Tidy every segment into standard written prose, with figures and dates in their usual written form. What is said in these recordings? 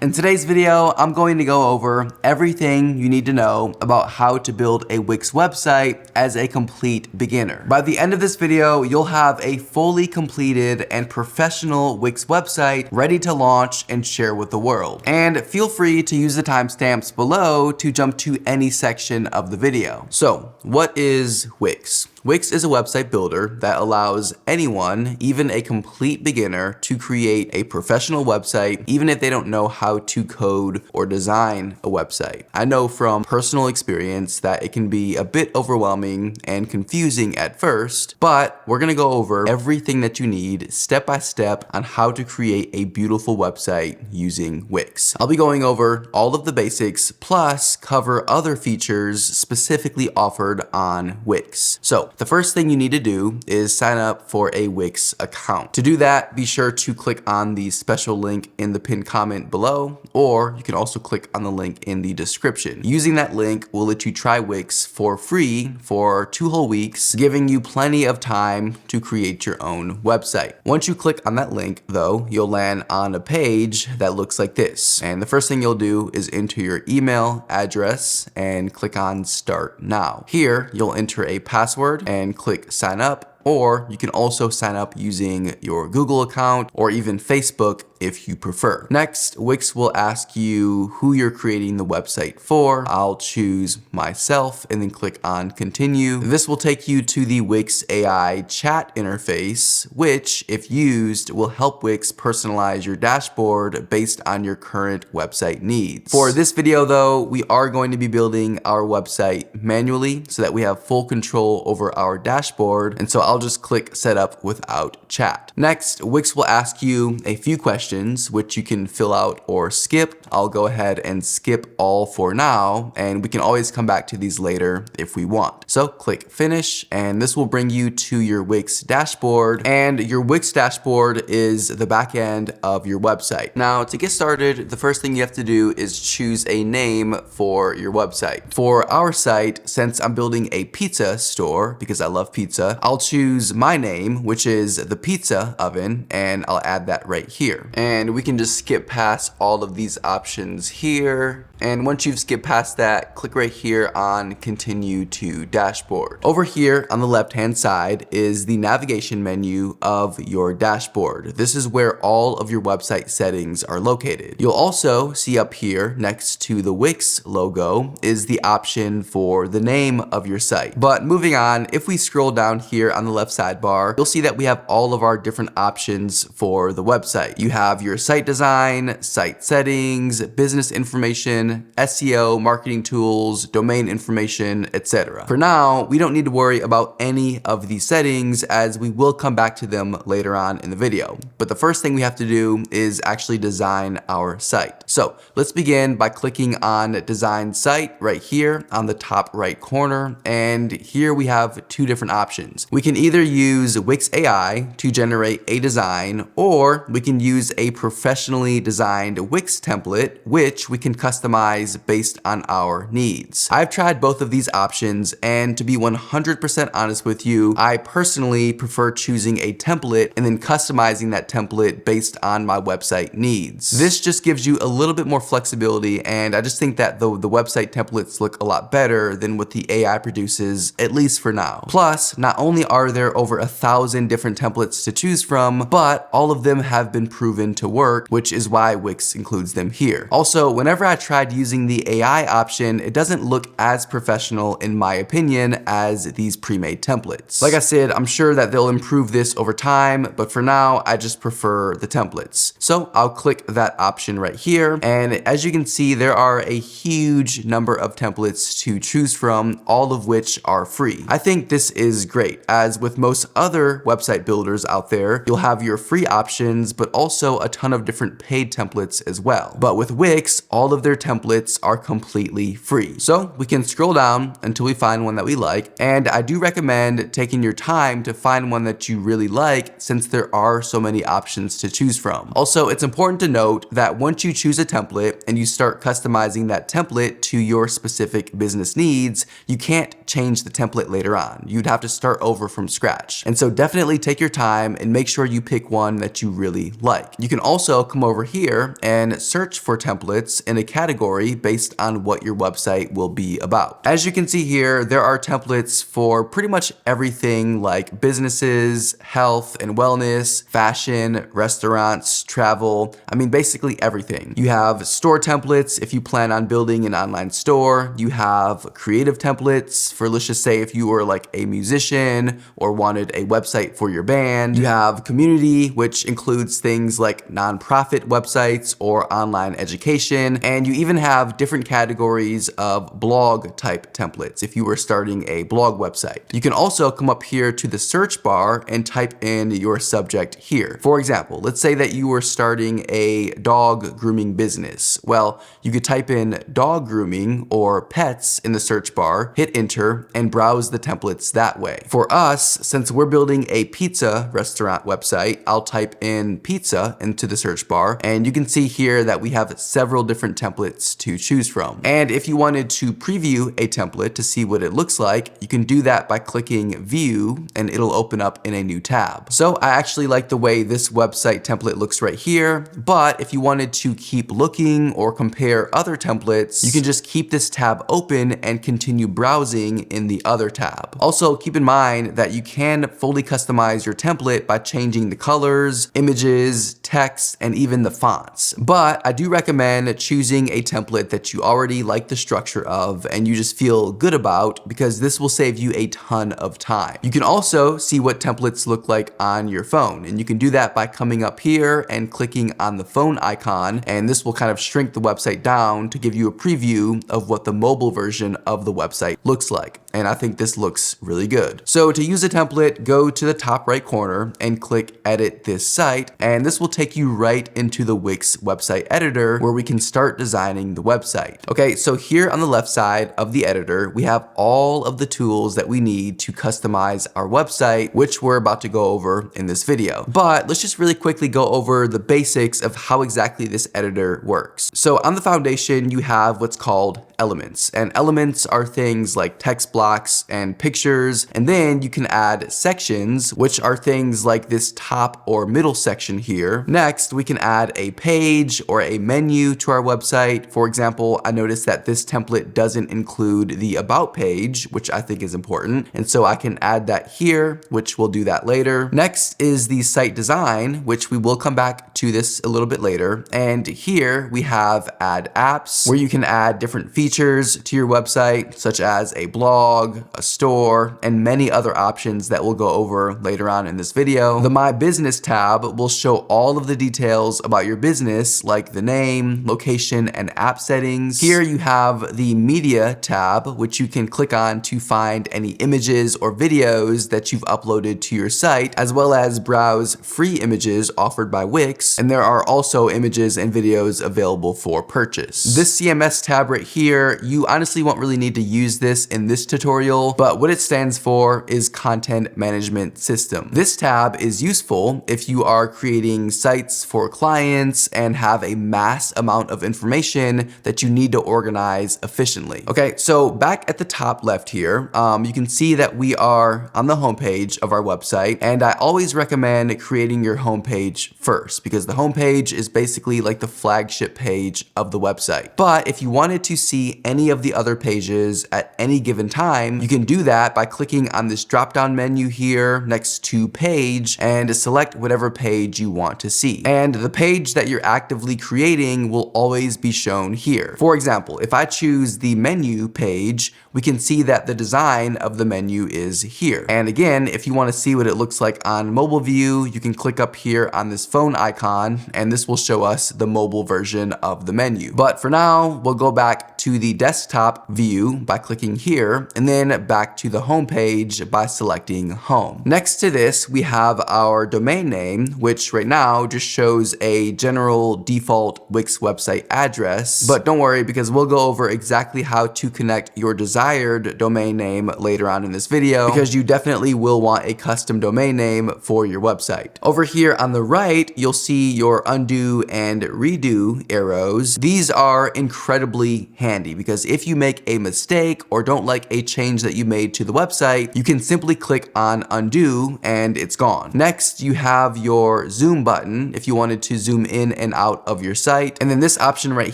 In today's video, I'm going to go over everything you need to know about how to build a Wix website as a complete beginner. By the end of this video, you'll have a fully completed and professional Wix website ready to launch and share with the world. And feel free to use the timestamps below to jump to any section of the video. So, what is Wix? Wix is a website builder that allows anyone, even a complete beginner, to create a professional website, even if they don't know how to code or design a website. I know from personal experience that it can be a bit overwhelming and confusing at first, but we're gonna go over everything that you need step by step on how to create a beautiful website using Wix. I'll be going over all of the basics, plus cover other features specifically offered on Wix. So, the first thing you need to do is sign up for a Wix account. To do that, be sure to click on the special link in the pinned comment below, or you can also click on the link in the description. Using that link will let you try Wix for free for 2 whole weeks, giving you plenty of time to create your own website. Once you click on that link, though, you'll land on a page that looks like this. And the first thing you'll do is enter your email address and click on Start Now. Here, you'll enter a password and click sign up, or you can also sign up using your Google account or even Facebook if you prefer. Next, Wix will ask you who you're creating the website for. I'll choose myself and then click on continue. This will take you to the Wix AI chat interface, which if used will help Wix personalize your dashboard based on your current website needs. For this video though, we are going to be building our website manually so that we have full control over our dashboard. And so I'll just click setup without chat. Next, Wix will ask you a few questions which you can fill out or skip. I'll go ahead and skip all for now, and we can always come back to these later if we want. So click finish, and this will bring you to your Wix dashboard, and your Wix dashboard is the back end of your website. Now, to get started, the first thing you have to do is choose a name for your website. For our site, since I'm building a pizza store because I love pizza, I'll choose my name, which is the Pizza Oven, and I'll add that right here. And we can just skip past all of these options here. And once you've skipped past that, click right here on continue to dashboard. Over here on the left-hand side is the navigation menu of your dashboard. This is where all of your website settings are located. You'll also see up here next to the Wix logo is the option for the name of your site. But moving on, if we scroll down here on the left sidebar, you'll see that we have all of our different options for the website. You have your site design, site settings, business information, SEO, marketing tools, domain information, etc. For now, we don't need to worry about any of these settings as we will come back to them later on in the video. But the first thing we have to do is actually design our site. So let's begin by clicking on design site right here on the top right corner. And here we have 2 different options. We can either use Wix AI to generate a design, or we can use a professionally designed Wix template, which we can customize based on our needs. I've tried both of these options, and to be 100% honest with you, I personally prefer choosing a template and then customizing that template based on my website needs. This just gives you a little bit more flexibility, and I just think that the website templates look a lot better than what the AI produces, at least for now. Plus, not only are there over 1,000 different templates to choose from, but all of them have been proven to work, which is why Wix includes them here. Also, whenever I tried using the AI option, it doesn't look as professional in my opinion as these pre-made templates. Like I said, I'm sure that they'll improve this over time, but for now, I just prefer the templates. So I'll click that option right here. And as you can see, there are a huge number of templates to choose from, all of which are free. I think this is great, as with most other website builders out there, you'll have your free options, but also a ton of different paid templates as well. But with Wix, all of their templates are completely free. So we can scroll down until we find one that we like. And I do recommend taking your time to find one that you really like, since there are so many options to choose from. Also, it's important to note that once you choose a template and you start customizing that template to your specific business needs, you can't change the template later on. You'd have to start over from scratch. And so definitely take your time and make sure you pick one that you really like. You can also come over here and search for templates in a category based on what your website will be about. As you can see here, there are templates for pretty much everything like businesses, health and wellness, fashion, restaurants, travel. I mean, basically everything. You have store templates if you plan on building an online store. You have creative templates for, let's just say, if you were like a musician or wanted a website for your band. You have community, which includes things like nonprofit websites or online education. And you even have different categories of blog type templates if you were starting a blog website. You can also come up here to the search bar and type in your subject here. For example, let's say that you were starting a dog grooming business. Well, you could type in dog grooming or pets in the search bar, hit enter, and browse the templates that way. For us, since we're building a pizza restaurant website, I'll type in pizza into the search bar, and you can see here that we have several different templates to choose from. And if you wanted to preview a template to see what it looks like, you can do that by clicking view, and it'll open up in a new tab. So I actually like the way this website template looks right here, but if you wanted to keep looking or compare other templates, you can just keep this tab open and continue browsing in the other tab. Also, keep in mind that you can fully customize your template by changing the colors, images, text, and even the fonts. But I do recommend choosing a template that you already like the structure of and you just feel good about, because this will save you a ton of time. You can also see what templates look like on your phone, and you can do that by coming up here and clicking on the phone icon, and this will kind of shrink the website down to give you a preview of what the mobile version of the website looks like. And I think this looks really good. So to use a template, go to the top right corner and click edit this site, and this will take you right into the Wix website editor where we can start designing the website. Okay, so here on the left side of the editor, we have all of the tools that we need to customize our website, which we're about to go over in this video. But let's just really quickly go over the basics of how exactly this editor works. So on the foundation, you have what's called elements, and elements are things like text blocks and pictures, and then you can add sections, which are things like this top or middle section here. Next, we can add a page or a menu to our website. For example, I noticed that this template doesn't include the about page, which I think is important, and so I can add that here, which we'll do that later. Next is the site design, which we will come back to this a little bit later, and here we have add apps, where you can add different features to your website, such as a blog, a store, and many other options that we'll go over later on in this video. The My Business tab will show all of the details about your business, like the name, location, and app settings. Here you have the Media tab, which you can click on to find any images or videos that you've uploaded to your site, as well as browse free images offered by Wix, and there are also images and videos available for purchase. This CMS tab right here, you honestly won't really need to use this in this tutorial, but what it stands for is Content Management System. This tab is useful if you are creating sites for clients and have a mass amount of information that you need to organize efficiently. Okay, so back at the top left here, you can see that we are on the homepage of our website, and I always recommend creating your homepage first, because the homepage is basically like the flagship page of the website. But if you wanted to see any of the other pages at any given time, you can do that by clicking on this drop-down menu here next to page and select whatever page you want to see. And the page that you're actively creating will always be shown here. For example, if I choose the menu page, we can see that the design of the menu is here. And again, if you want to see what it looks like on mobile view, you can click up here on this phone icon, and this will show us the mobile version of the menu. But for now, we'll go back to the desktop view by clicking here, and then back to the home page by selecting home. Next to this, we have our domain name, which right now just shows a general default Wix website address. But don't worry, because we'll go over exactly how to connect your design desired domain name later on in this video, because you definitely will want a custom domain name for your website. Over here on the right, you'll see your undo and redo arrows. These are incredibly handy because if you make a mistake or don't like a change that you made to the website, you can simply click on undo and it's gone. Next, you have your zoom button if you wanted to zoom in and out of your site. And then this option right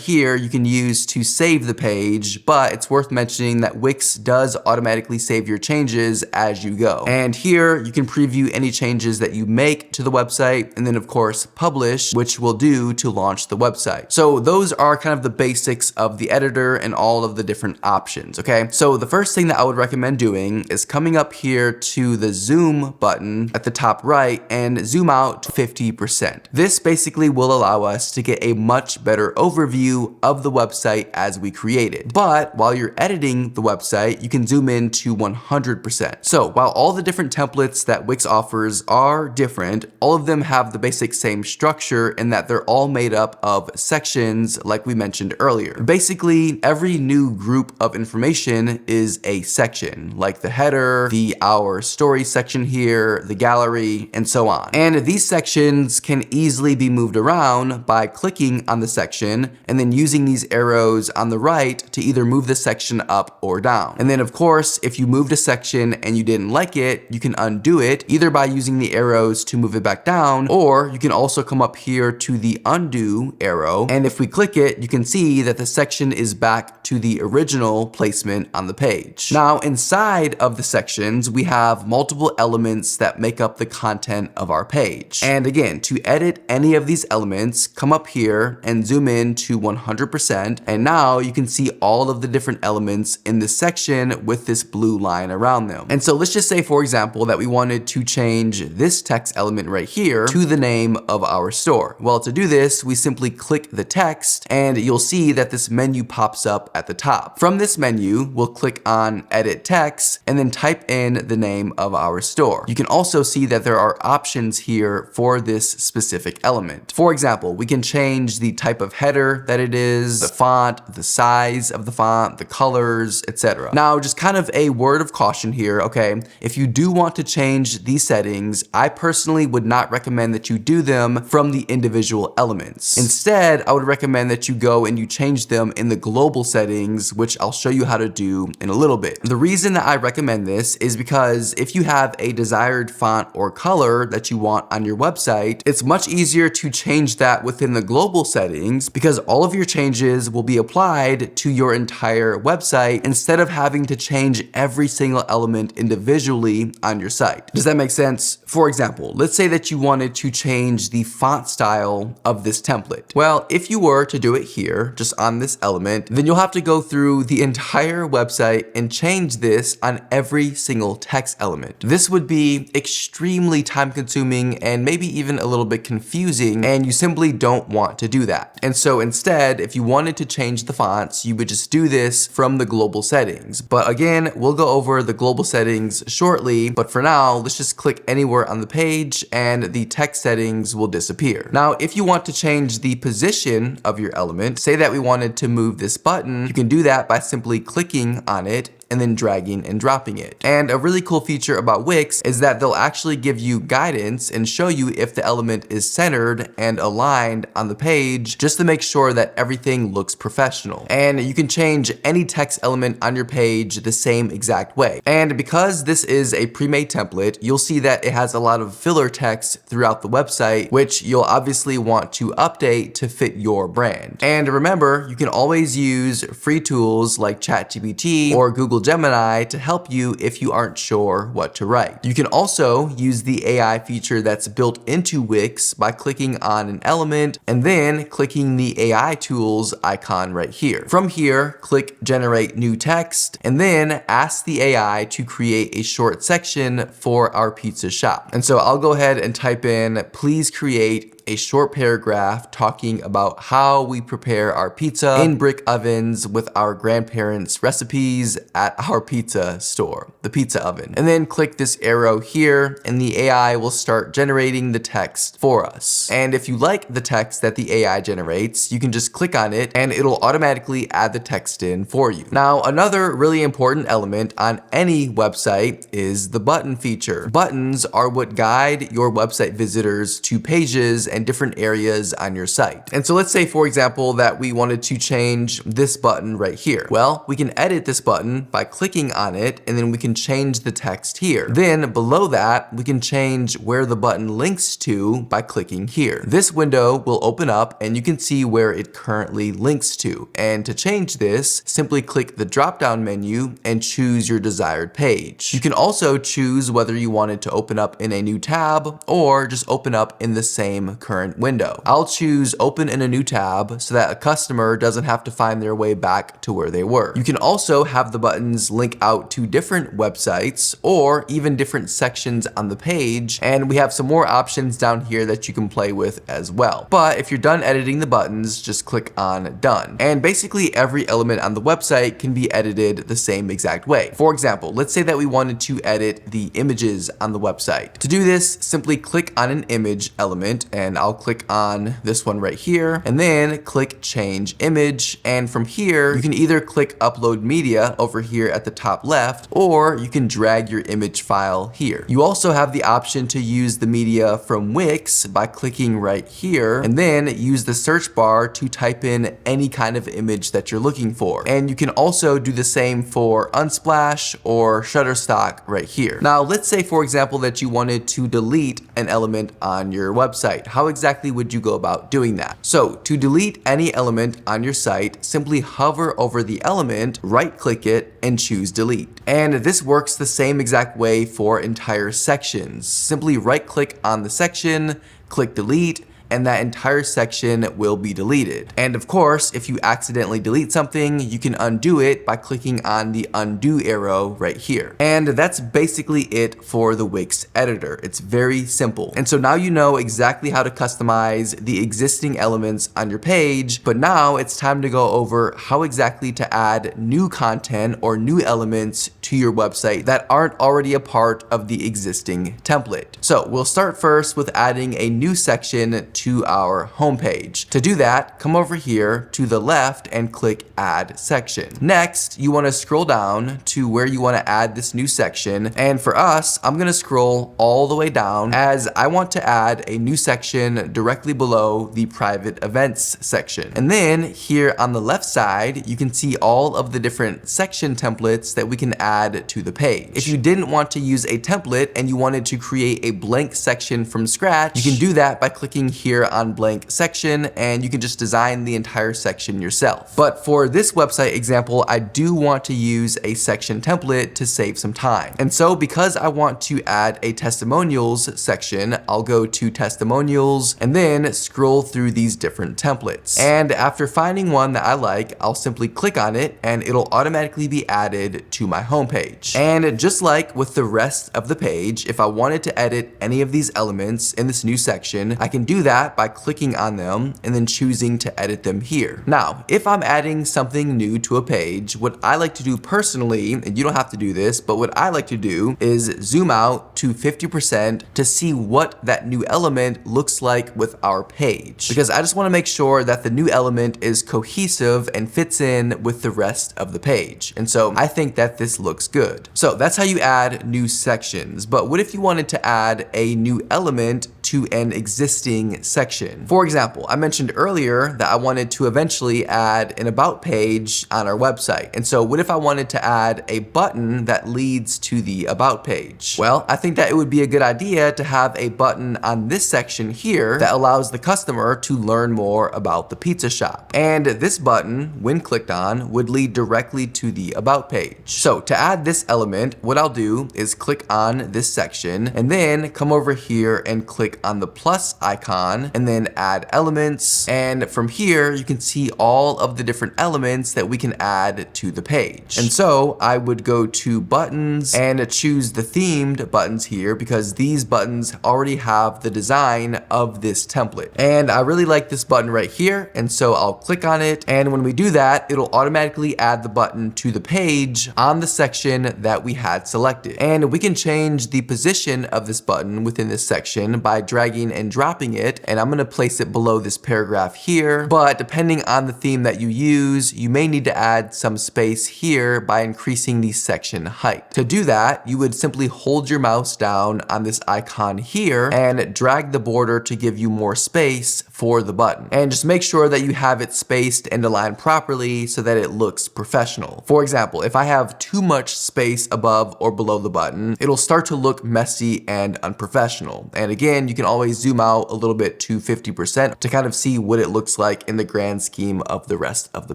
here, you can use to save the page, but it's worth mentioning that Wix does automatically save your changes as you go. And here you can preview any changes that you make to the website, and then of course publish, which will do to launch the website. So those are kind of the basics of the editor and all of the different options, okay? So the first thing that I would recommend doing is coming up here to the zoom button at the top right and zoom out to 50%. This basically will allow us to get a much better overview of the website as we create it. But while you're editing the website, you can zoom in to 100%. So while all the different templates that Wix offers are different, all of them have the basic same structure in that they're all made up of sections like we mentioned earlier. Basically, every new group of information is a section, like the header, the our story section here, the gallery, and so on. And these sections can easily be moved around by clicking on the section and then using these arrows on the right to either move the section up or down. And then of course, if you moved a section and you didn't like it, you can undo it either by using the arrows to move it back down, or you can also come up here to the undo arrow. And if we click it, you can see that the section is back to the original placement on the page. Now, inside of the sections, we have multiple elements that make up the content of our page. And again, to edit any of these elements, come up here and zoom in to 100%. And now you can see all of the different elements in this section with this blue line around them. And so let's just say, for example, that we wanted to change this text element right here to the name of our store. Well, to do this, we simply click the text and you'll see that this menu pops up at the top. From this menu, we'll click on edit text and then type in the name of our store. You can also see that there are options here for this specific element. For example, we can change the type of header that it is, the font, the size of the font, the colors, etc. Now, just kind of a word of caution here, okay? If you do want to change these settings, I personally would not recommend that you do them from the individual elements. Instead, I would recommend that you go and you change them in the global settings, which I'll show you how to do in a little bit. The reason that I recommend this is because if you have a desired font or color that you want on your website, it's much easier to change that within the global settings because all of your changes will be applied to your entire website instead of having to change every single element individually on your site. Does that make sense? For example, let's say that you wanted to change the font style of this template. Well, if you were to do it here, just on this element, then you'll have to go through the entire website and change this on every single text element. This would be extremely time consuming and maybe even a little bit confusing, and you simply don't want to do that. And so instead, if you wanted to change the fonts, you would just do this from the global settings. But again, we'll go over the global settings shortly, but for now, let's just click anywhere on the page and the text settings will disappear. Now, if you want to change the position of your element, say that we wanted to move this button, you can do that by simply clicking on it and then dragging and dropping it. And a really cool feature about Wix is that they'll actually give you guidance and show you if the element is centered and aligned on the page just to make sure that everything looks professional. And you can change any text element on your page the same exact way. And because this is a pre-made template, you'll see that it has a lot of filler text throughout the website, which you'll obviously want to update to fit your brand. And remember, you can always use free tools like ChatGPT or Google Gemini to help you if you aren't sure what to write. You can also use the AI feature that's built into Wix by clicking on an element and then clicking the AI tools icon right here. From here, click generate new text and then ask the AI to create a short section for our pizza shop. And so I'll go ahead and type in, please create a short paragraph talking about how we prepare our pizza in brick ovens with our grandparents' recipes at our pizza store, the pizza oven. And then click this arrow here and the AI will start generating the text for us. And if you like the text that the AI generates, you can just click on it and it'll automatically add the text in for you. Now, another really important element on any website is the button feature. Buttons are what guide your website visitors to pages and different areas on your site. And so let's say, for example, that we wanted to change this button right here. Well, we can edit this button by clicking on it, and then we can change the text here. Then below that, we can change where the button links to by clicking here. This window will open up and you can see where it currently links to. And to change this, simply click the drop-down menu and choose your desired page. You can also choose whether you want it to open up in a new tab or just open up in the same current window. I'll choose open in a new tab so that a customer doesn't have to find their way back to where they were. You can also have the buttons link out to different websites or even different sections on the page, and we have some more options down here that you can play with as well. But if you're done editing the buttons, just click on done. And basically every element on the website can be edited the same exact way. For example, let's say that we wanted to edit the images on the website. To do this, simply click on an image element, and I'll click on this one right here, and then click change image. And from here, you can either click upload media over here at the top left, or you can drag your image file here. You also have the option to use the media from Wix by clicking right here, and then use the search bar to type in any kind of image that you're looking for. And you can also do the same for Unsplash or Shutterstock right here. Now, let's say, for example, that you wanted to delete an element on your website. How exactly would you go about doing that? So to delete any element on your site, simply hover over the element, right click it, and choose delete. And this works the same exact way for entire sections. Simply right click on the section, click delete, and that entire section will be deleted. And of course, if you accidentally delete something, you can undo it by clicking on the undo arrow right here. And that's basically it for the Wix editor. It's very simple. And so now you know exactly how to customize the existing elements on your page, but now it's time to go over how exactly to add new content or new elements to your website that aren't already a part of the existing template. So we'll start first with adding a new section to our homepage. To do that, come over here to the left and click add section. Next, you want to scroll down to where you want to add this new section. And for us, I'm going to scroll all the way down as I want to add a new section directly below the private events section. And then here on the left side, you can see all of the different section templates that we can add to the page. If you didn't want to use a template and you wanted to create a blank section from scratch, you can do that by clicking here on blank section, and you can just design the entire section yourself. But for this website example, I do want to use a section template to save some time. And so because I want to add a testimonials section, I'll go to testimonials and then scroll through these different templates. And after finding one that I like, I'll simply click on it and it'll automatically be added to my homepage. And just like with the rest of the page, if I wanted to edit any of these elements in this new section, I can do that by clicking on them and then choosing to edit them here. Now, if I'm adding something new to a page, what I like to do personally, and you don't have to do this, but what I like to do is zoom out to 50% to see what that new element looks like with our page. Because I just want to make sure that the new element is cohesive and fits in with the rest of the page. And so I think that this looks good. So that's how you add new sections. But what if you wanted to add a new element to an existing section? For example, I mentioned earlier that I wanted to eventually add an about page on our website. And so what if I wanted to add a button that leads to the about page? Well, I think that it would be a good idea to have a button on this section here that allows the customer to learn more about the pizza shop. And this button, when clicked on, would lead directly to the about page. So to add this element, what I'll do is click on this section and then come over here and click on the plus icon and then add elements. And from here, you can see all of the different elements that we can add to the page. And so I would go to buttons and choose the themed buttons here because these buttons already have the design of this template. And I really like this button right here. And so I'll click on it. And when we do that, it'll automatically add the button to the page on the section that we had selected. And we can change the position of this button within this section by dragging and dropping it. And I'm going to place it below this paragraph here. But depending on the theme that you use, you may need to add some space here by increasing the section height. To do that, you would simply hold your mouse down on this icon here and drag the border to give you more space for the button. And just make sure that you have it spaced and aligned properly so that it looks professional. For example, if I have too much space above or below the button, it'll start to look messy and unprofessional. And again, you can always zoom out a little bit to 50% to kind of see what it looks like in the grand scheme of the rest of the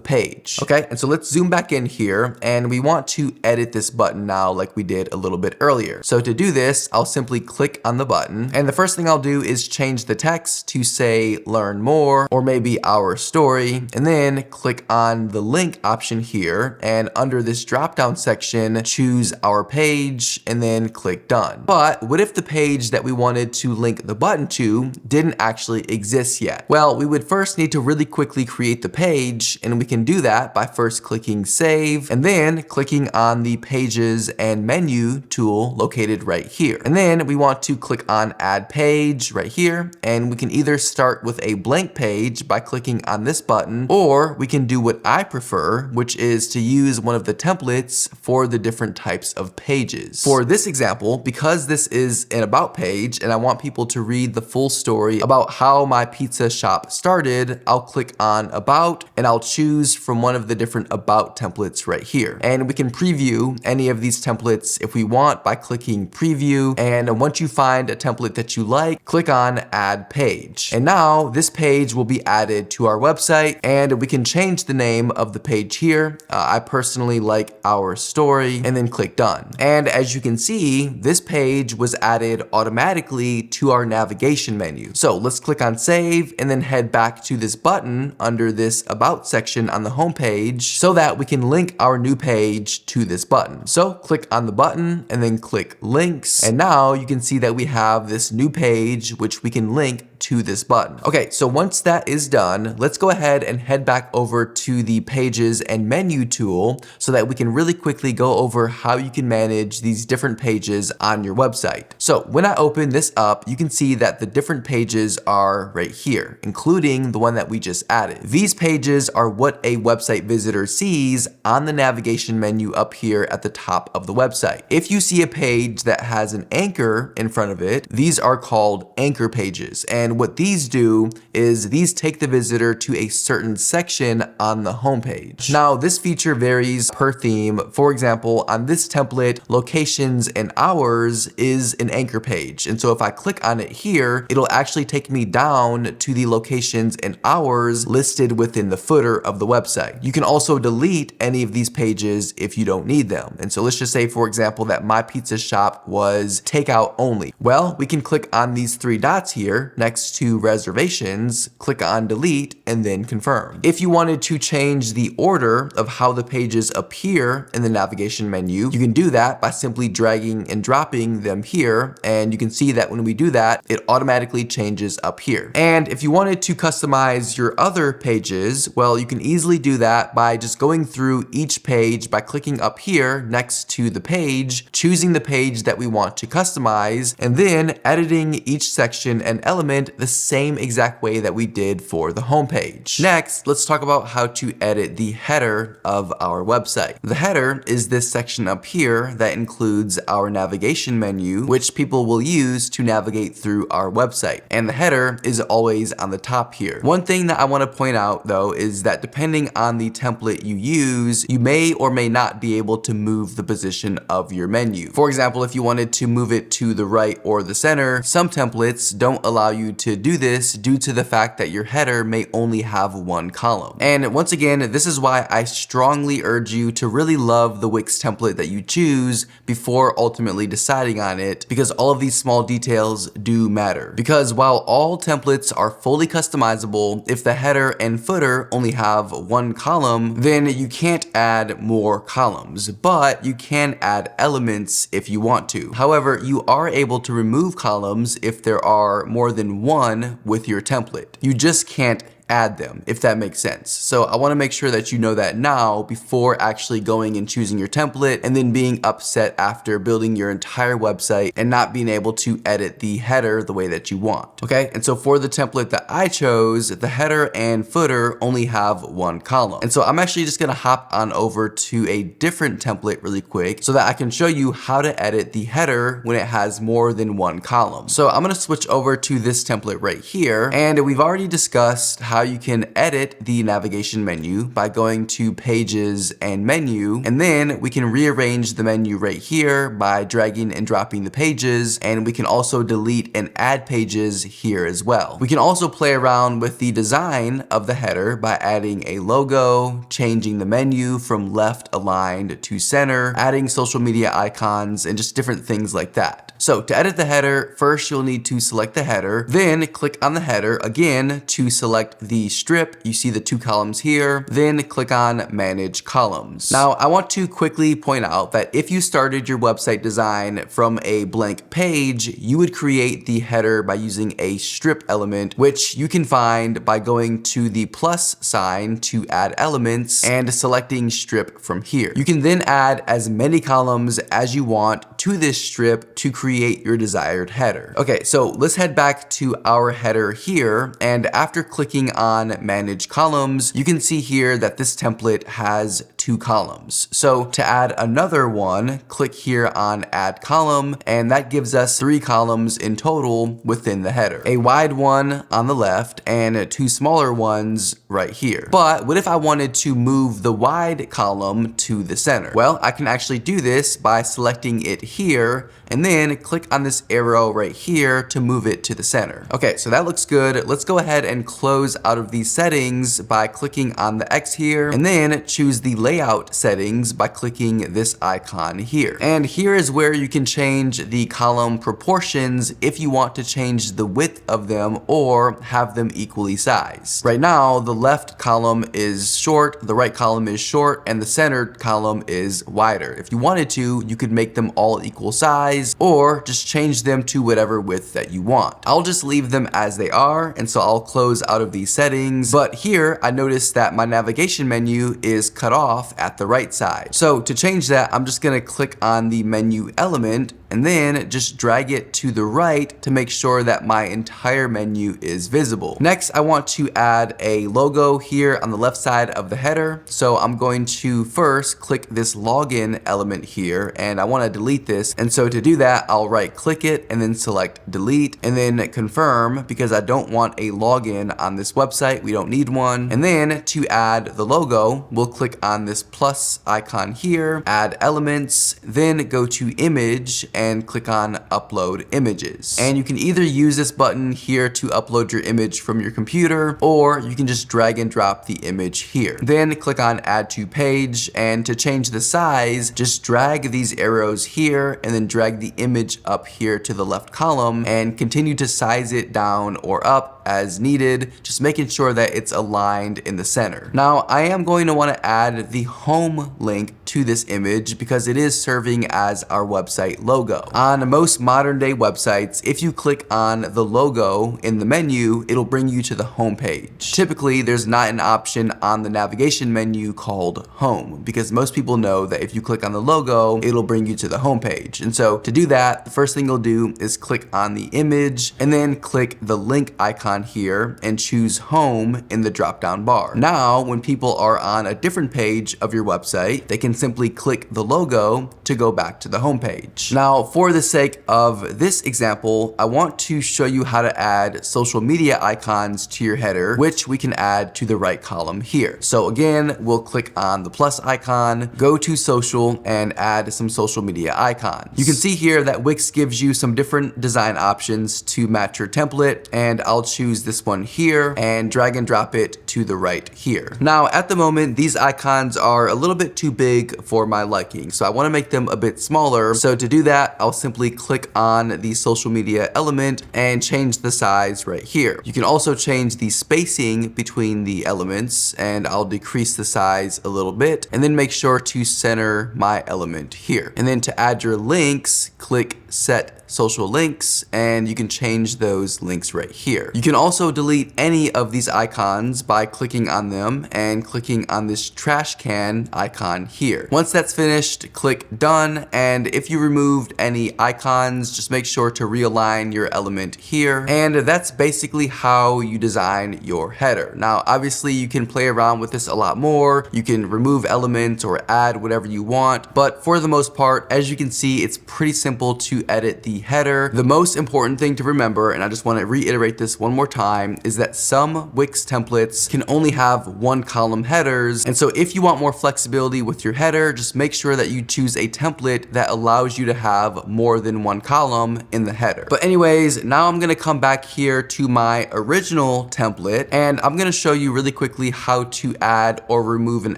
page. Okay, and so let's zoom back in here and we want to edit this button now like we did a little bit earlier. So to do this, I'll simply click on the button and the first thing I'll do is change the text to say learn more or maybe our story, and then click on the link option here and under this drop down section choose our page and then click done. But what if the page that we wanted to link the button to didn't actually exist yet? Well, we would first need to really quickly create the page, and we can do that by first clicking save and then clicking on the pages and menu tool located right here. And then we want to click on add page right here, and we can either start with a blank page by clicking on this button, or we can do what I prefer, which is to use one of the templates for the different types of pages. For this example, because this is an about page and I want people to read the full story about how my pizza shop started, I'll click on about and I'll choose from one of the different about templates right here. And we can preview any of these templates if we want by clicking preview. And once you find a template that you like, click on add page. And now this page will be added to our website and we can change the name of the page here. I personally like our story, and then click done. And as you can see, this page was added automatically to our navigation menu. So let's click on save and then head back to this button under this about section on the home page so that we can link our new page to this button. So click on the button and then click links. And now you can see that we have this new page which we can link to this button. Okay, so once that is done, let's go ahead and head back over to the pages and menu tool so that we can really quickly go over how you can manage these different pages on your website. So when I open this up, you can see that the different pages are right here, including the one that we just added. These pages are what a website visitor sees on the navigation menu up here at the top of the website. If you see a page that has an anchor in front of it, these are called anchor pages. And what these do is these take the visitor to a certain section on the homepage. Now, this feature varies per theme. For example, on this template, locations and hours is an anchor page. And so if I click on it here, it'll actually take me down to the locations and hours listed within the footer of the website. You can also delete any of these pages if you don't need them. And so let's just say, for example, that my pizza shop was takeout only. Well, we can click on these three dots here next to reservations, click on delete, and then confirm. If you wanted to change the order of how the pages appear in the navigation menu, you can do that by simply dragging and dropping them here. And you can see that when we do that, it automatically changes up here. And if you wanted to customize your other pages, well, you can easily do that by just going through each page by clicking up here next to the page, choosing the page that we want to customize, and then editing each section and element the same exact way that we did for the homepage. Next, let's talk about how to edit the header of our website. The header is this section up here that includes our navigation menu, which people will use to navigate through our website. And the header is always on the top here. One thing that I want to point out though is that depending on the template you use, you may or may not be able to move the position of your menu. For example, if you wanted to move it to the right or the center, some templates don't allow you you to do this due to the fact that your header may only have one column. And once again, this is why I strongly urge you to really love the Wix template that you choose before ultimately deciding on it, because all of these small details do matter. Because while all templates are fully customizable, if the header and footer only have one column, then you can't add more columns, but you can add elements if you want to. However, you are able to remove columns if there are more than one with your template. You just can't add them, if that makes sense. So I wanna make sure that you know that now before actually going and choosing your template and then being upset after building your entire website and not being able to edit the header the way that you want, okay? And so for the template that I chose, the header and footer only have one column. And so I'm actually just gonna hop on over to a different template really quick so that I can show you how to edit the header when it has more than one column. So I'm gonna switch over to this template right here, and we've already discussed how you can edit the navigation menu by going to pages and menu, and then we can rearrange the menu right here by dragging and dropping the pages, and we can also delete and add pages here as well. We can also play around with the design of the header by adding a logo, changing the menu from left aligned to center, adding social media icons, and just different things like that. So to edit the header, first you'll need to select the header, then click on the header again to select the strip. You see the two columns here, then click on manage columns. Now I want to quickly point out that if you started your website design from a blank page, you would create the header by using a strip element, which you can find by going to the plus sign to add elements and selecting strip from here. You can then add as many columns as you want to this strip to create your desired header. Okay, so let's head back to our header here, and after clicking on manage columns, you can see here that this template has two columns. So to add another one, click here on add column, and that gives us 3 columns in total within the header. A wide one on the left and 2 smaller ones right here. But what if I wanted to move the wide column to the center? Well, I can actually do this by selecting it here and then click on this arrow right here to move it to the center. Okay, so that looks good. Let's go ahead and close out of these settings by clicking on the X here, and then choose the layout settings by clicking this icon here. And here is where you can change the column proportions if you want to change the width of them or have them equally sized. Right now, the left column is short, the right column is short, and the centered column is wider. If you wanted to, you could make them all equal size or just change them to whatever width that you want. I'll just leave them as they are, and so I'll close out of these settings. But here I noticed that my navigation menu is cut off at the right side. So to change that, I'm just gonna click on the menu element and then just drag it to the right to make sure that my entire menu is visible. Next, I want to add a logo here on the left side of the header. So I'm going to first click this login element here, and I want to delete this. And so to do that, I'll right click it and then select delete and then confirm, because I don't want a login on this website. We don't need one. And then to add the logo, we'll click on this plus icon here, add elements, then go to image and click on upload images. And you can either use this button here to upload your image from your computer, or you can just drag and drop the image here. Then click on add to page, and to change the size, just drag these arrows here and then drag the image up here to the left column and continue to size it down or up as needed, just making sure that it's aligned in the center. Now, I am going to want to add the home link to this image because it is serving as our website logo. On most modern day websites, if you click on the logo in the menu, it'll bring you to the home page. Typically, there's not an option on the navigation menu called home, because most people know that if you click on the logo, it'll bring you to the home page. And so to do that, the first thing you'll do is click on the image and then click the link icon icon here and choose home in the drop down bar. Now, when people are on a different page of your website, they can simply click the logo to go back to the home page. Now, for the sake of this example, I want to show you how to add social media icons to your header, which we can add to the right column here. So again, we'll click on the plus icon, go to social, and add some social media icons. You can see here that Wix gives you some different design options to match your template, and I'll choose this one here and drag and drop it to the right here. Now, at the moment, these icons are a little bit too big for my liking, so I want to make them a bit smaller. So to do that, I'll simply click on the social media element and change the size right here. You can also change the spacing between the elements, and I'll decrease the size a little bit, and then make sure to center my element here. And then to add your links, click Set Social Links, and you can change those links right here. You can also delete any of these icons by clicking on them and clicking on this trash can icon here. Once that's finished, click Done, and if you removed any icons, just make sure to realign your element here. And that's basically how you design your header. Now, obviously, you can play around with this a lot more. You can remove elements or add whatever you want, but for the most part, as you can see, it's pretty simple to edit the header. The most important thing to remember, and I just want to reiterate this one more time, is that some Wix templates can only have one column headers. And so if you want more flexibility with your header, just make sure that you choose a template that allows you to have more than one column in the header. But anyways, now I'm going to come back here to my original template, and I'm going to show you really quickly how to add or remove an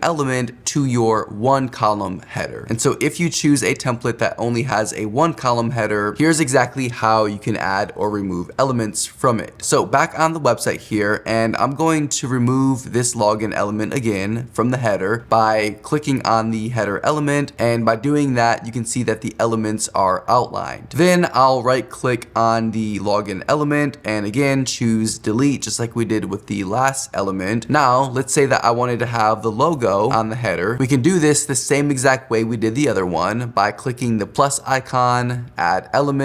element to your one column header. And so if you choose a template that only has a one column header, here's exactly how you can add or remove elements from it. So back on the website here, and I'm going to remove this login element again from the header by clicking on the header element, and by doing that, you can see that the elements are outlined. Then I'll right click on the login element and again choose delete, just like we did with the last element. Now, let's say that I wanted to have the logo on the header. We can do this the same exact way we did the other one by clicking the plus icon, add elements,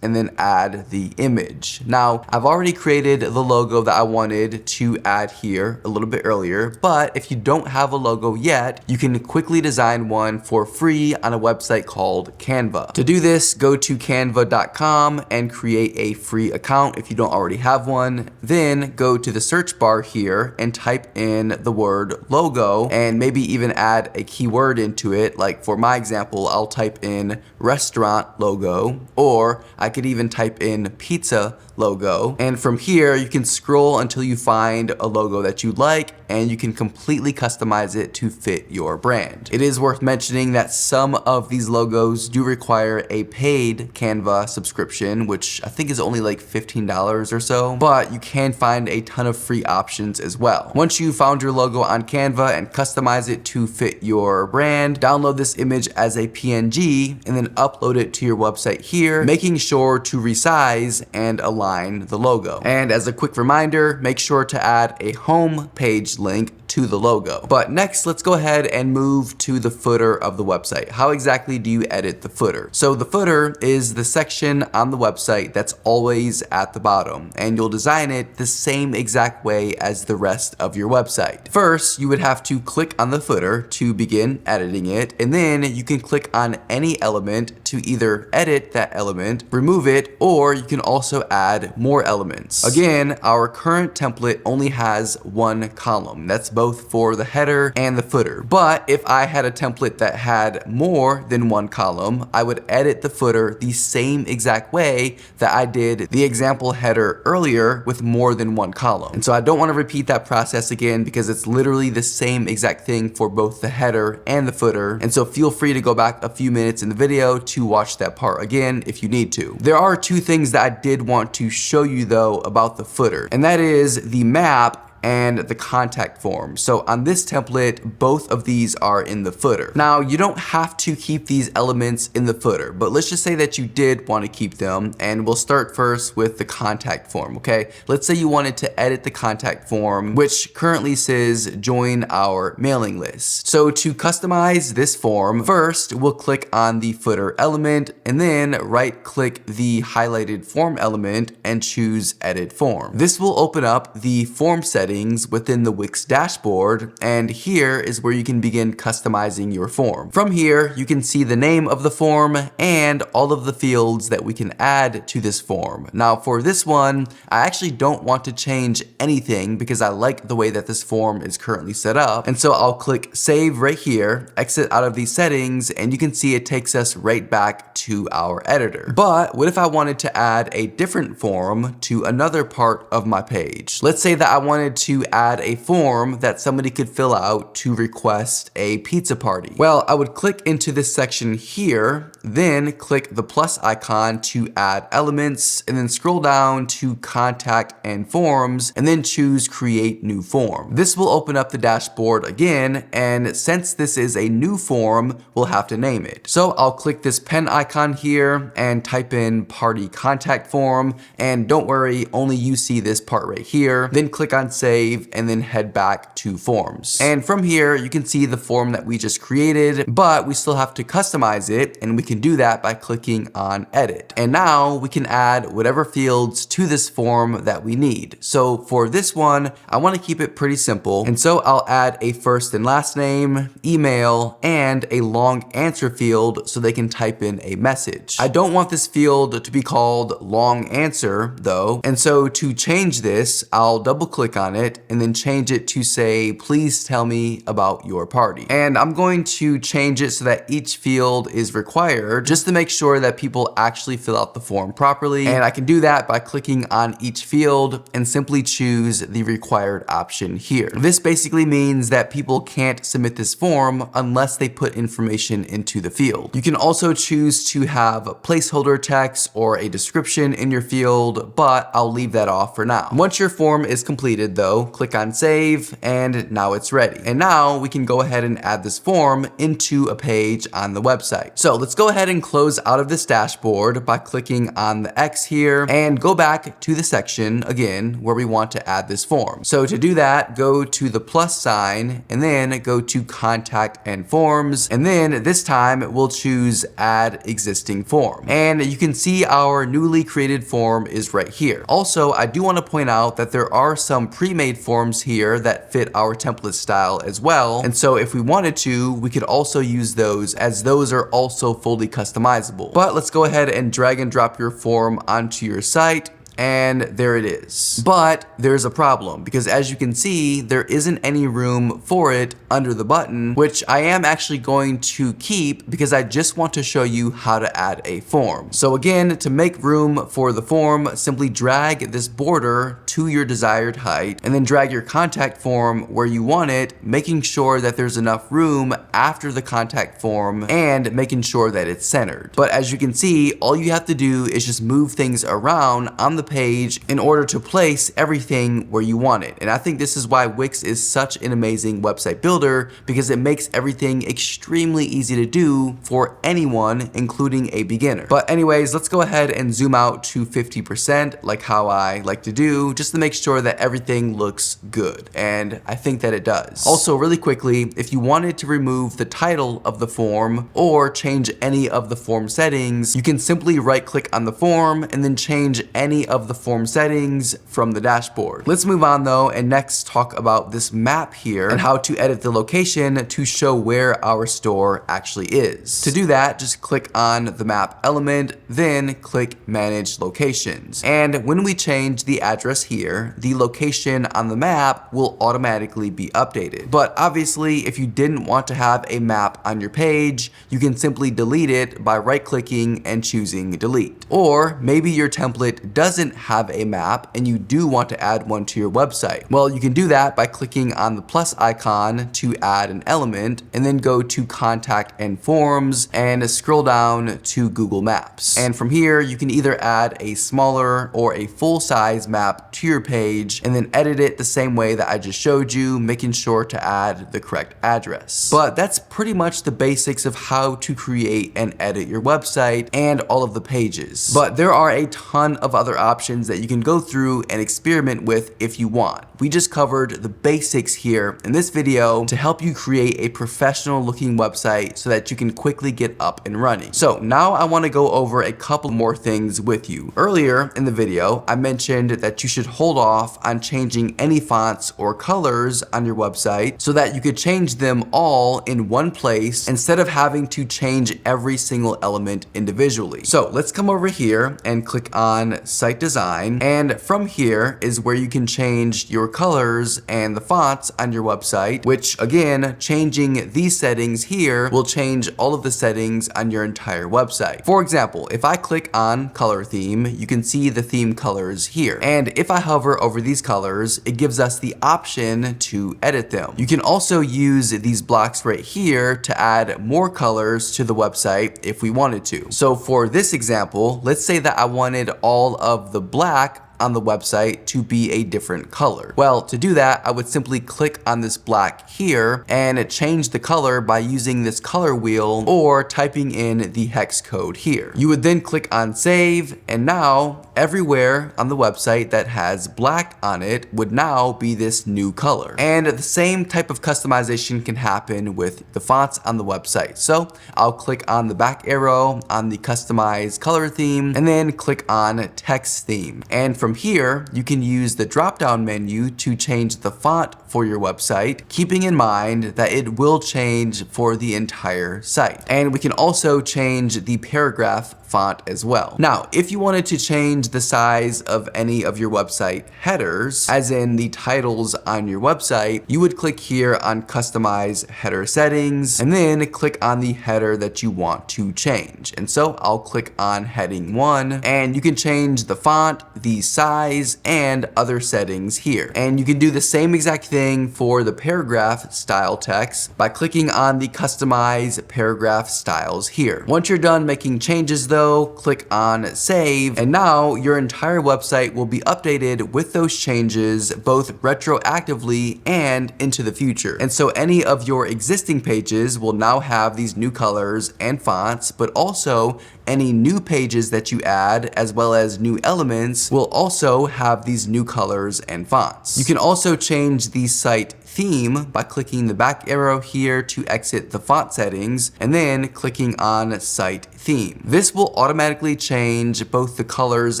and then add the image. Now, I've already created the logo that I wanted to add here a little bit earlier, but if you don't have a logo yet, you can quickly design one for free on a website called Canva. To do this, go to canva.com and create a free account if you don't already have one. Then go to the search bar here and type in the word logo, and maybe even add a keyword into it. Like for my example, I'll type in restaurant logo, or I could even type in pizza logo. And from here, you can scroll until you find a logo that you like, and you can completely customize it to fit your brand. It is worth mentioning that some of these logos do require a paid Canva subscription, which I think is only like $15 or so, but you can find a ton of free options as well. Once you found your logo on Canva and customize it to fit your brand, download this image as a PNG and then upload it to your website here, making sure to resize and align the logo. And as a quick reminder, make sure to add a home page link to the logo. But next, let's go ahead and move to the footer of the website. How exactly do you edit the footer? So the footer is the section on the website that's always at the bottom, and you'll design it the same exact way as the rest of your website. First, you would have to click on the footer to begin editing it, and then you can click on any element to either edit that element, remove it, or you can also add more elements. Again, our current template only has one column. That's both for the header and the footer. But if I had a template that had more than one column, I would edit the footer the same exact way that I did the example header earlier with more than one column. And so I don't want to repeat that process again because it's literally the same exact thing for both the header and the footer. And so feel free to go back a few minutes in the video to watch that part again if you need to. There are two things that I did want to show you though about the footer, and that is the map and the contact form. So on this template, both of these are in the footer. Now, you don't have to keep these elements in the footer, but let's just say that you did want to keep them, and we'll start first with the contact form, okay? Let's say you wanted to edit the contact form, which currently says join our mailing list. So to customize this form, first we'll click on the footer element and then right click the highlighted form element and choose edit form. This will open up the form settings within the Wix dashboard, and here is where you can begin customizing your form. From here, you can see the name of the form and all of the fields that we can add to this form. Now for this one, I actually don't want to change anything because I like the way that this form is currently set up. And so I'll click save right here, exit out of these settings, and you can see it takes us right back to our editor. But what if I wanted to add a different form to another part of my page? Let's say that I wanted to add a form that somebody could fill out to request a pizza party. Well, I would click into this section here, then click the plus icon to add elements, and then scroll down to contact and forms, and then choose create new form. This will open up the dashboard again, and since this is a new form, we'll have to name it. So I'll click this pen icon here and type in party contact form, and don't worry, only you see this part right here. Then click on save and then head back to forms. And from here, you can see the form that we just created, but we still have to customize it, and we can do that by clicking on edit. And now we can add whatever fields to this form that we need. So for this one, I want to keep it pretty simple, and so I'll add a first and last name, email, and a long answer field so they can type in a message. I don't want this field to be called long answer though, and so to change this, I'll double click on it and then change it to say, please tell me about your party. And I'm going to change it so that each field is required just to make sure that people actually fill out the form properly. And I can do that by clicking on each field and simply choose the required option here. This basically means that people can't submit this form unless they put information into the field. You can also choose to have placeholder text or a description in your field, but I'll leave that off for now. Once your form is completed though, click on save, and now it's ready. And now we can go ahead and add this form into a page on the website. So let's go ahead and close out of this dashboard by clicking on the X here and go back to the section again where we want to add this form. So to do that, go to the plus sign and then go to contact and forms, and then this time we'll choose add existing form. And you can see our newly created form is right here. Also, I do want to point out that there are some pre-made forms here that fit our template style as well. And so if we wanted to, we could also use those, as those are also fully customizable. But let's go ahead and drag and drop your form onto your site. And there it is. But there's a problem because as you can see, there isn't any room for it under the button, which I am actually going to keep because I just want to show you how to add a form. So again, to make room for the form, simply drag this border to your desired height and then drag your contact form where you want it, making sure that there's enough room after the contact form and making sure that it's centered. But as you can see, all you have to do is just move things around on the page in order to place everything where you want it. And I think this is why Wix is such an amazing website builder, because it makes everything extremely easy to do for anyone, including a beginner. But anyways, let's go ahead and zoom out to 50% like how I like to do, just to make sure that everything looks good. And I think that it does. Also, really quickly, if you wanted to remove the title of the form or change any of the form settings, you can simply right click on the form and then change any of the form settings from the dashboard. Let's move on though and next talk about this map here and how to edit the location to show where our store actually is. To do that, just click on the map element, then click manage locations. And when we change the address here, the location on the map will automatically be updated. But obviously, if you didn't want to have a map on your page, you can simply delete it by right clicking and choosing delete. Or maybe your template doesn't doesn't have a map and you do want to add one to your website? Well, you can do that by clicking on the plus icon to add an element, and then go to Contact and Forms and scroll down to Google Maps. And from here, you can either add a smaller or a full-size map to your page and then edit it the same way that I just showed you, making sure to add the correct address. But that's pretty much the basics of how to create and edit your website and all of the pages. But there are a ton of other options that you can go through and experiment with if you want. We just covered the basics here in this video to help you create a professional looking website so that you can quickly get up and running. So now I want to go over a couple more things with you. Earlier in the video, I mentioned that you should hold off on changing any fonts or colors on your website so that you could change them all in one place instead of having to change every single element individually. So let's come over here and click on Site Design, and from here is where you can change your colors and the fonts on your website, which again, changing these settings here will change all of the settings on your entire website. For example, if I click on color theme, you can see the theme colors here. And if I hover over these colors, it gives us the option to edit them. You can also use these blocks right here to add more colors to the website if we wanted to. So for this example, let's say that I wanted all of the black on the website to be a different color. Well, to do that, I would simply click on this black here and change the color by using this color wheel or typing in the hex code here. You would then click on save, and now everywhere on the website that has black on it would now be this new color. And the same type of customization can happen with the fonts on the website. So I'll click on the back arrow on the customize color theme and then click on text theme. And from here, you can use the drop-down menu to change the font for your website, keeping in mind that it will change for the entire site. And we can also change the paragraph font as well. Now, if you wanted to change the size of any of your website headers, as in the titles on your website, you would click here on Customize Header Settings, and then click on the header that you want to change. And so I'll click on Heading 1, and you can change the font, the size, and other settings here. And you can do the same exact thing for the paragraph style text by clicking on the Customize Paragraph Styles here. Once you're done making changes though, click on Save, and now your entire website will be updated with those changes both retroactively and into the future. And so any of your existing pages will now have these new colors and fonts, but also any new pages that you add as well as new elements will also have these new colors and fonts. You can also change the site theme by clicking the back arrow here to exit the font settings and then clicking on Site Theme. This will automatically change both the colors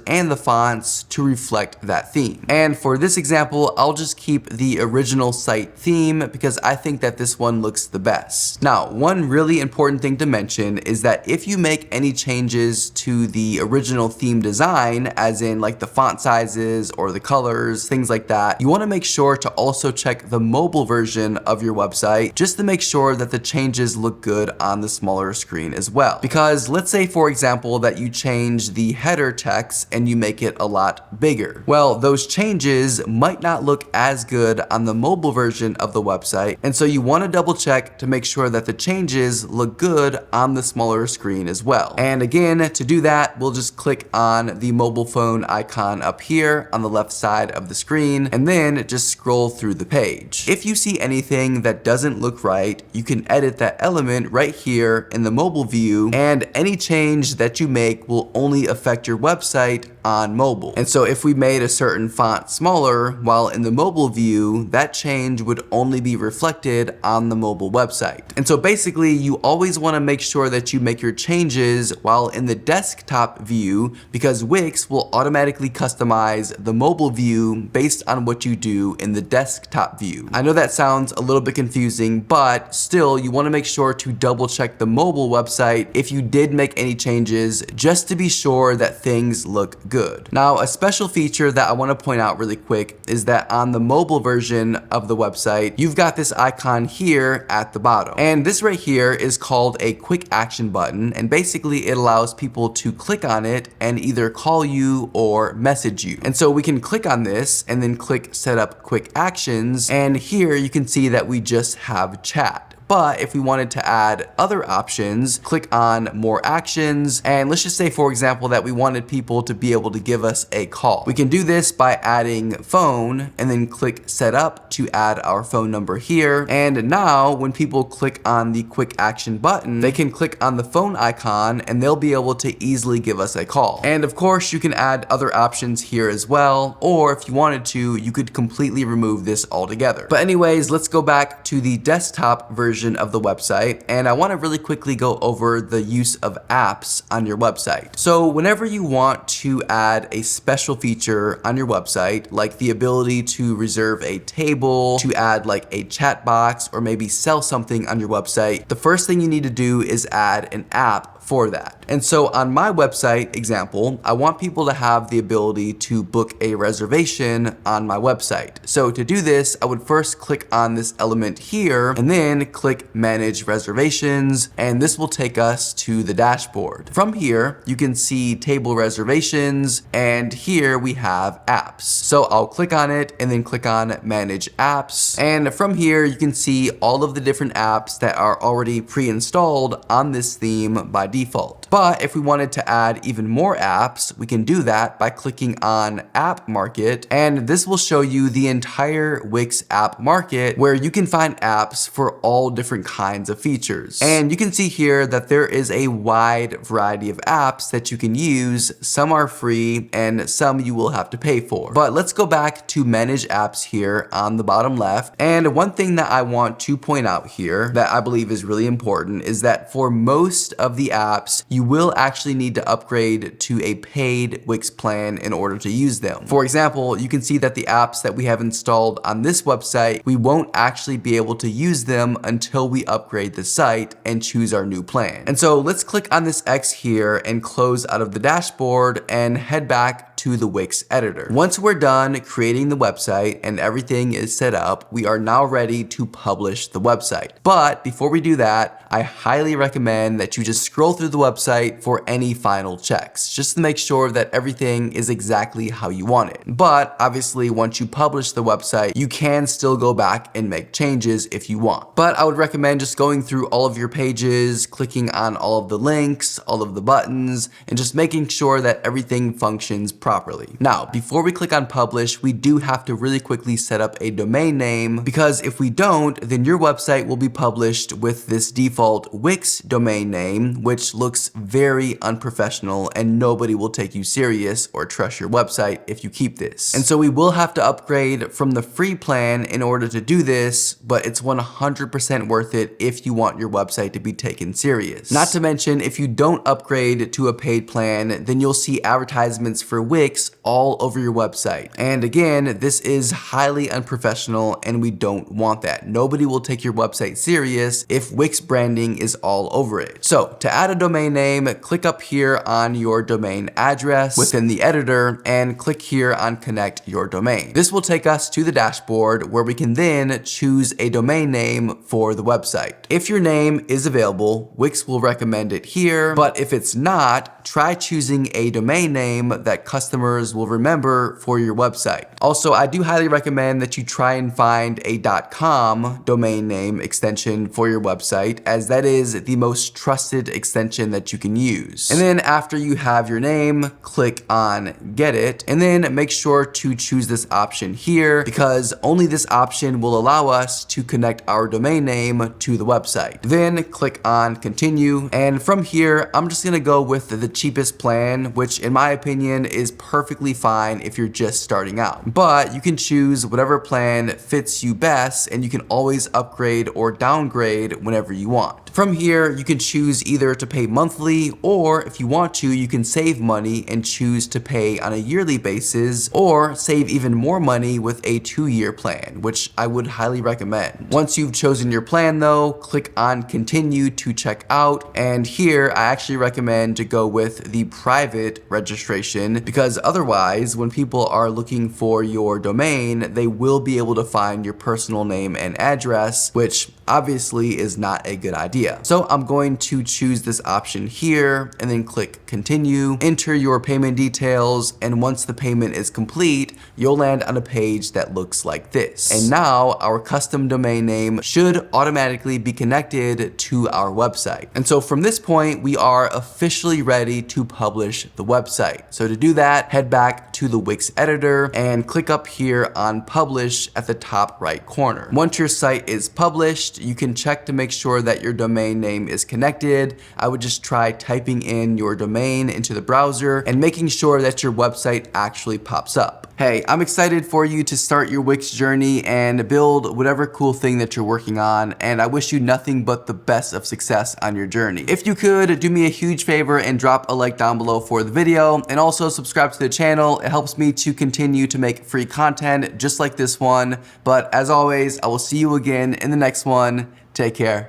and the fonts to reflect that theme. And for this example, I'll just keep the original site theme because I think that this one looks the best. Now, one really important thing to mention is that if you make any changes to the original theme design, as in like the font sizes or the colors, things like that, you want to make sure to also check the mobile version of your website just to make sure that the changes look good on the smaller screen as well. Because let's say, for example, that you change the header text and you make it a lot bigger. Well, those changes might not look as good on the mobile version of the website, and so you want to double check to make sure that the changes look good on the smaller screen as well. And again, to do that, we'll just click on the mobile phone icon up here on the left side of the screen and then just scroll through the page. If you see anything that doesn't look right, you can edit that element right here in the mobile view, and any change that you make will only affect your website on mobile. And so if we made a certain font smaller while in the mobile view, that change would only be reflected on the mobile website. And so basically, you always want to make sure that you make your changes while in the desktop view, because Wix will automatically customize the mobile view based on what you do in the desktop view. I know that sounds a little bit confusing, but still you want to make sure to double check the mobile website if you did make any changes, just to be sure that things look good. good. Now, a special feature that I want to point out really quick is that on the mobile version of the website, you've got this icon here at the bottom. And this right here is called a quick action button. And basically it allows people to click on it and either call you or message you. And so we can click on this and then click set up quick actions. And here you can see that we just have chat. But if we wanted to add other options, click on more actions. And let's just say, for example, that we wanted people to be able to give us a call. We can do this by adding phone and then click set up to add our phone number here. And now when people click on the quick action button, they can click on the phone icon and they'll be able to easily give us a call. And of course, you can add other options here as well. Or if you wanted to, you could completely remove this altogether. But anyways, let's go back to the desktop version of the website, and I want to really quickly go over the use of apps on your website. So whenever you want to add a special feature on your website, like the ability to reserve a table, to add like a chat box, or maybe sell something on your website, the first thing you need to do is add an app for that. And so on my website example, I want people to have the ability to book a reservation on my website. So to do this, I would first click on this element here and then click manage reservations, and this will take us to the dashboard. From here, you can see table reservations, and here we have apps. So I'll click on it and then click on manage apps. And from here, you can see all of the different apps that are already pre-installed on this theme by default. But if we wanted to add even more apps, we can do that by clicking on App Market, and this will show you the entire Wix app market where you can find apps for all different kinds of features. And you can see here that there is a wide variety of apps that you can use. Some are free and some you will have to pay for. But let's go back to manage apps here on the bottom left. And one thing that I want to point out here that I believe is really important is that for most of the apps, you will actually need to upgrade to a paid Wix plan in order to use them. For example, you can see that the apps that we have installed on this website, we won't actually be able to use them until we upgrade the site and choose our new plan. And so let's click on this X here and close out of the dashboard and head back to the Wix editor. Once we're done creating the website and everything is set up, we are now ready to publish the website. But before we do that, I highly recommend that you just scroll through the website for any final checks, just to make sure that everything is exactly how you want it. But obviously, once you publish the website, you can still go back and make changes if you want. But I would recommend just going through all of your pages, clicking on all of the links, all of the buttons, and just making sure that everything functions properly. Now, before we click on publish, we do have to really quickly set up a domain name, because if we don't, then your website will be published with this default Wix domain name, which looks very unprofessional and nobody will take you serious or trust your website if you keep this. And so we will have to upgrade from the free plan in order to do this, but it's 100% worth it if you want your website to be taken serious. Not to mention, if you don't upgrade to a paid plan, then you'll see advertisements for Wix all over your website. And again, this is highly unprofessional and we don't want that. Nobody will take your website serious if Wix branding is all over it. So to add a domain name, click up here on your domain address within the editor and click here on connect your domain. This will take us to the dashboard where we can then choose a domain name for the website. If your name is available, Wix will recommend it here, but if it's not, try choosing a domain name that customers will remember for your website. Also, I do highly recommend that you try and find a .com domain name extension for your website, as that is the most trusted extension that you can use. And then after you have your name, click on get it, and then make sure to choose this option here, because only this option will allow us to connect our domain name to the website. Then click on continue, and from here, I'm just gonna go with the cheapest plan, which in my opinion is perfectly fine if you're just starting out. But you can choose whatever plan fits you best, and you can always upgrade or downgrade whenever you want. From here, you can choose either to pay monthly, or if you want to, you can save money and choose to pay on a yearly basis, or save even more money with a 2-year plan, which I would highly recommend. Once you've chosen your plan though, click on continue to check out. And here I actually recommend to go with the private registration, because otherwise when people are looking for your domain, they will be able to find your personal name and address, which obviously is not a good idea. So I'm going to choose this option here and then click continue, enter your payment details, and once the payment is complete, you'll land on a page that looks like this. And now our custom domain name should automatically be connected to our website. And so from this point, we are officially ready to publish the website. So to do that, head back to the Wix editor and click up here on publish at the top right corner. Once your site is published, you can check to make sure that your domain name is connected. I would just try typing in your domain into the browser and making sure that your website actually pops up. Hey, I'm excited for you to start your Wix journey and build whatever cool thing that you're working on, and I wish you nothing but the best of success on your journey. If you could, do me a huge favor and drop a like down below for the video, and also subscribe to the channel. It helps me to continue to make free content just like this one. But as always, I will see you again in the next one. Take care.